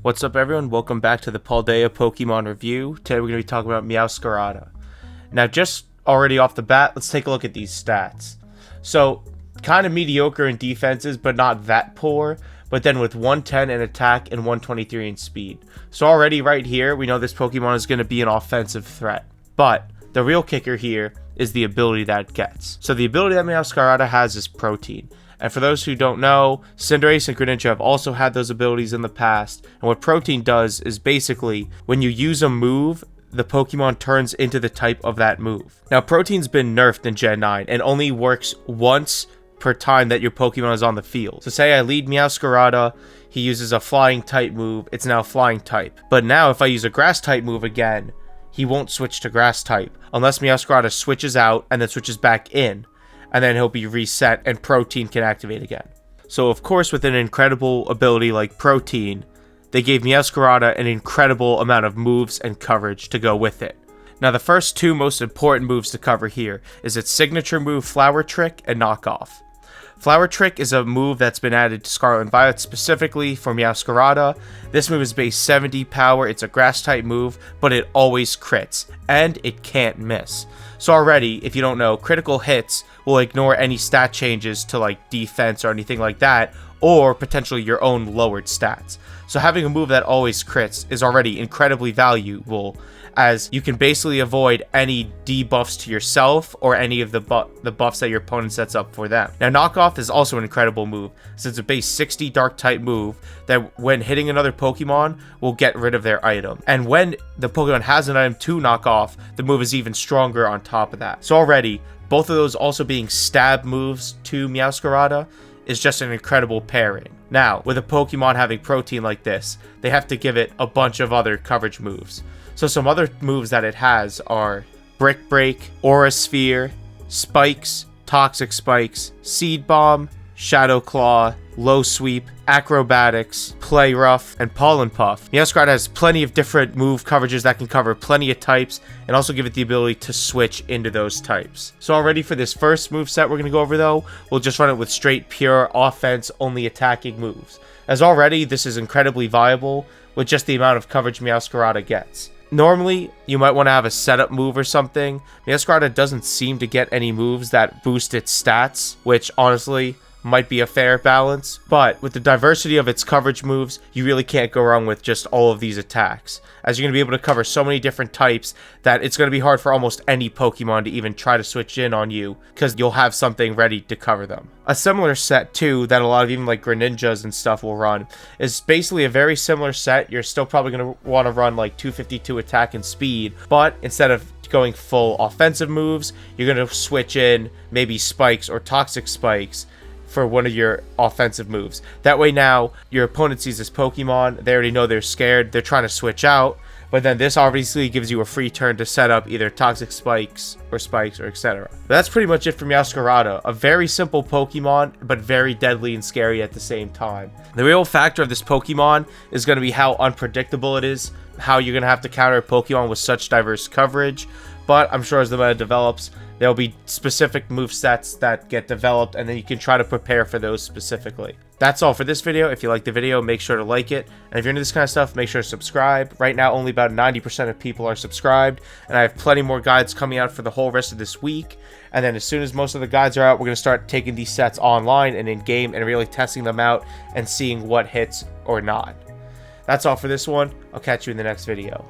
What's up everyone, welcome back to the Paldea Pokemon Review. Today we're going to be talking about Meowscarada. Now just already off the bat, let's take a look at these stats. So, kind of mediocre in defenses, but not that poor. But then with 110 in attack and 123 in speed. So already right here, we know this Pokemon is going to be an offensive threat. But the real kicker here is the ability that it gets. So the ability that Meowscarada has is Protein. And for those who don't know, Cinderace and Greninja have also had those abilities in the past. And what Protein does is basically, when you use a move, the Pokemon turns into the type of that move. Now, Protein's been nerfed in Gen 9 and only works once per time that your Pokemon is on the field. So say I lead Meowscarada, he uses a flying type move, it's now flying type. But now if I use a grass type move again, he won't switch to grass type unless Meowscarada switches out and then switches back in. And then he'll be reset and Protein can activate again. So of course with an incredible ability like Protein, they gave Meowscarada an incredible amount of moves and coverage to go with it. Now the first two most important moves to cover here is its signature move Flower Trick and Knockoff. Flower Trick is a move that's been added to Scarlet and Violet specifically for Meowscarada. This move is base 70 power, it's a grass type move, but it always crits, and it can't miss. So already, if you don't know, critical hits will ignore any stat changes to like defense or anything like that, or potentially your own lowered stats. So having a move that always crits is already incredibly valuable, as you can basically avoid any debuffs to yourself or any of the buffs that your opponent sets up for them. Now Knockoff is also an incredible move, since it's a base 60 dark type move that when hitting another Pokemon will get rid of their item. And when the Pokemon has an item to knock off, the move is even stronger on top of that. So already, both of those also being stab moves to Meowscarada is just an incredible pairing. Now, with a Pokemon having Protein like this, they have to give it a bunch of other coverage moves. So some other moves that it has are Brick Break, Aura Sphere, Spikes, Toxic Spikes, Seed Bomb, Shadow Claw, Low Sweep, Acrobatics, Play Rough, and Pollen Puff. Meowscarada has plenty of different move coverages that can cover plenty of types and also give it the ability to switch into those types. So already for this first moveset we're going to go over though, we'll just run it with straight pure offense only attacking moves. As already this is incredibly viable with just the amount of coverage Meowscarada gets. Normally, you might want to have a setup move or something. Meowscarada doesn't seem to get any moves that boost its stats, which honestly might be a fair balance, but with the diversity of its coverage moves, you really can't go wrong with just all of these attacks, as you're going to be able to cover so many different types that it's going to be hard for almost any Pokemon to even try to switch in on you, because you'll have something ready to cover them. A similar set too that a lot of even like Greninjas and stuff will run is basically a very similar set. You're still probably going to want to run like 252 attack and speed, but instead of going full offensive moves, you're going to switch in maybe Spikes or Toxic Spikes for one of your offensive moves. That way now, your opponent sees this Pokemon, they already know they're scared, they're trying to switch out, but then this obviously gives you a free turn to set up either Toxic Spikes or etc. That's pretty much it for Meowscarada. A very simple Pokemon, but very deadly and scary at the same time. The real factor of this Pokemon is going to be how unpredictable it is, how you're going to have to counter a Pokemon with such diverse coverage, but I'm sure as the meta develops, there'll be specific movesets that get developed, and then you can try to prepare for those specifically. That's all for this video. If you like the video, make sure to like it. And if you're into this kind of stuff, make sure to subscribe. Right now, only about 90% of people are subscribed. And I have plenty more guides coming out for the whole rest of this week. And then as soon as most of the guides are out, we're going to start taking these sets online and in-game and really testing them out and seeing what hits or not. That's all for this one. I'll catch you in the next video.